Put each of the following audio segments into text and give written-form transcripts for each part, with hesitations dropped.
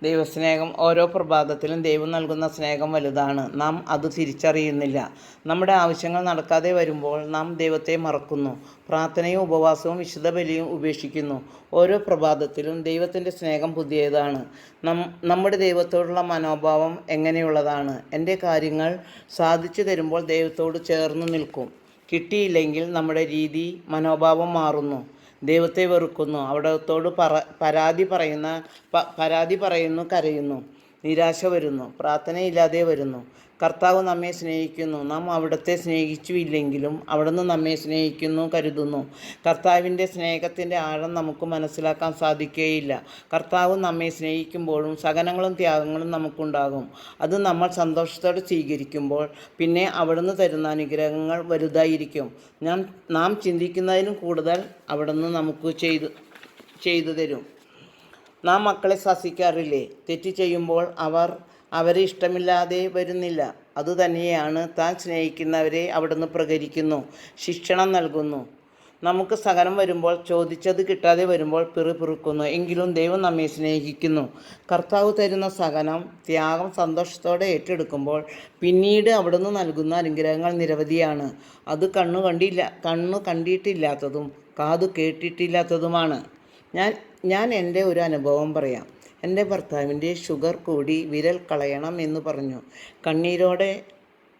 ദൈവസ്നേഹം ഓരോ പ്രഭാതത്തിലും ദൈവം നൽകുന്ന സ്നേഹം വലുതാണ്. നാം അത് തിരിച്ചറിയുന്നില്ല. നമ്മുടെ ആവശ്യങ്ങൾ നടക്കാതെ വരുമ്പോൾ നാം ദൈവത്തെ മറക്കുന്നു. പ്രാർത്ഥനയും ഉപവാസവും വിശുദ്ധ ബലിയും ഉപേക്ഷിക്കുന്നു. ഓരോ പ്രഭാതത്തിലും ദൈവത്തിൻ്റെ സ്നേഹം പുതിയതാണ്. നമ്മുടെ ദൈവത്തോടുള്ള മനോഭാവം എങ്ങനെയുള്ളതാണ്? എൻ്റെ കാര്യങ്ങൾ സാധിച്ചു തരുമ്പോൾ ദൈവത്തോട് ചേർന്ന് നിൽക്കും. കിട്ടിയില്ലെങ്കിൽ നമ്മുടെ മനോഭാവം മാറുന്നു. ദൈവത്തെ വെറുക്കുന്നു. അവിടത്തോട് പരാതി പറയുന്നു, കരയുന്നു. നിരാശ വരുന്നു. പ്രാർത്ഥനയില്ലാതെ വരുന്നു. കർത്താവ് നമ്മെ സ്നേഹിക്കുന്നു. നാം അവിടുത്തെ സ്നേഹിച്ചുമില്ലെങ്കിലും അവിടുന്ന് നമ്മെ സ്നേഹിക്കുന്നു കരുതുന്നു. കർത്താവിൻ്റെ സ്നേഹത്തിൻ്റെ ആഴം നമുക്ക് മനസ്സിലാക്കാൻ സാധിക്കുകയില്ല. കർത്താവ് നമ്മെ സ്നേഹിക്കുമ്പോഴും സഹനങ്ങളും ത്യാഗങ്ങളും നമുക്കുണ്ടാകും. അത് നമ്മൾ സന്തോഷത്തോടെ സ്വീകരിക്കുമ്പോൾ പിന്നെ അവിടുന്ന് തരുന്ന അനുഗ്രഹങ്ങൾ വലുതായിരിക്കും. നാം ചിന്തിക്കുന്നതിനും കൂടുതൽ അവിടുന്ന് നമുക്ക് ചെയ്തു തരും. നാം മക്കളെ ശാസിക്കാറില്ലേ? തെറ്റ് ചെയ്യുമ്പോൾ അവരെ ഇഷ്ടമില്ലാതെ വരുന്നില്ല. അതുതന്നെയാണ് താൻ സ്നേഹിക്കുന്നവരെ അവിടുന്ന് പ്രകരിക്കുന്നു, ശിക്ഷണം നൽകുന്നു. നമുക്ക് സഹനം വരുമ്പോൾ, ചോദിച്ചത് കിട്ടാതെ വരുമ്പോൾ പിറുപിറുക്കുന്നു. എങ്കിലും ദൈവം നമ്മെ സ്നേഹിക്കുന്നു. കർത്താവ് തരുന്ന സഹനം, ത്യാഗം സന്തോഷത്തോടെ ഏറ്റെടുക്കുമ്പോൾ പിന്നീട് അവിടുന്ന് നൽകുന്ന അനുഗ്രഹങ്ങൾ നിരവധിയാണ്. അത് കണ്ണു കണ്ടിട്ടില്ലാത്തതും കാതു കേട്ടിട്ടില്ലാത്തതുമാണ്. ഞാൻ എൻ്റെ ഒരു അനുഭവം പറയാം. എൻ്റെ ഭർത്താവിൻ്റെ ഷുഗർ കൂടി വിരൽ കളയണം എന്ന് പറഞ്ഞു. കണ്ണീരോടെ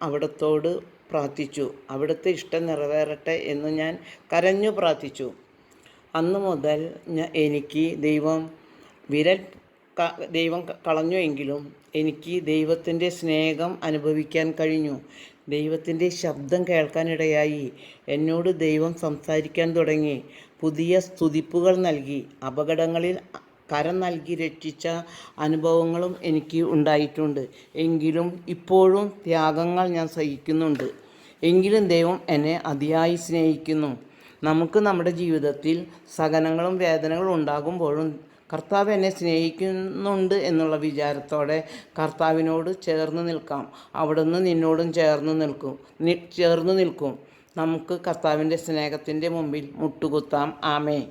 അവിടത്തോട് പ്രാർത്ഥിച്ചു. അവിടുത്തെ ഇഷ്ടം നിറവേറട്ടെ എന്ന് ഞാൻ കരഞ്ഞു പ്രാർത്ഥിച്ചു. അന്നു മുതൽ എനിക്ക് ദൈവം കളഞ്ഞുവെങ്കിലും എനിക്ക് ദൈവത്തിൻ്റെ സ്നേഹം അനുഭവിക്കാൻ കഴിഞ്ഞു. ദൈവത്തിൻ്റെ ശബ്ദം കേൾക്കാനിടയായി. എന്നോട് ദൈവം സംസാരിക്കാൻ തുടങ്ങി. പുതിയ സ്തുതിപ്പുകൾ നൽകി. അപകടങ്ങളിൽ കരം നൽകി രക്ഷിച്ച അനുഭവങ്ങളും എനിക്ക് ഉണ്ടായിട്ടുണ്ട്. എങ്കിലും ഇപ്പോഴും ത്യാഗങ്ങൾ ഞാൻ സഹിക്കുന്നുണ്ട്. എങ്കിലും ദൈവം എന്നെ അതിയായി സ്നേഹിക്കുന്നു. നമുക്ക് നമ്മുടെ ജീവിതത്തിൽ സഹനങ്ങളും വേദനകളും ഉണ്ടാകുമ്പോഴും കർത്താവ് എന്നെ സ്നേഹിക്കുന്നുണ്ട് എന്നുള്ള വിചാരത്തോടെ കർത്താവിനോട് ചേർന്ന് നിൽക്കാം. അവിടുന്ന് നിന്നോടും ചേർന്ന് നിൽക്കും. നമുക്ക് കർത്താവിൻ്റെ സ്നേഹത്തിൻ്റെ മുമ്പിൽ മുട്ടുകുത്താം. ആമേൻ.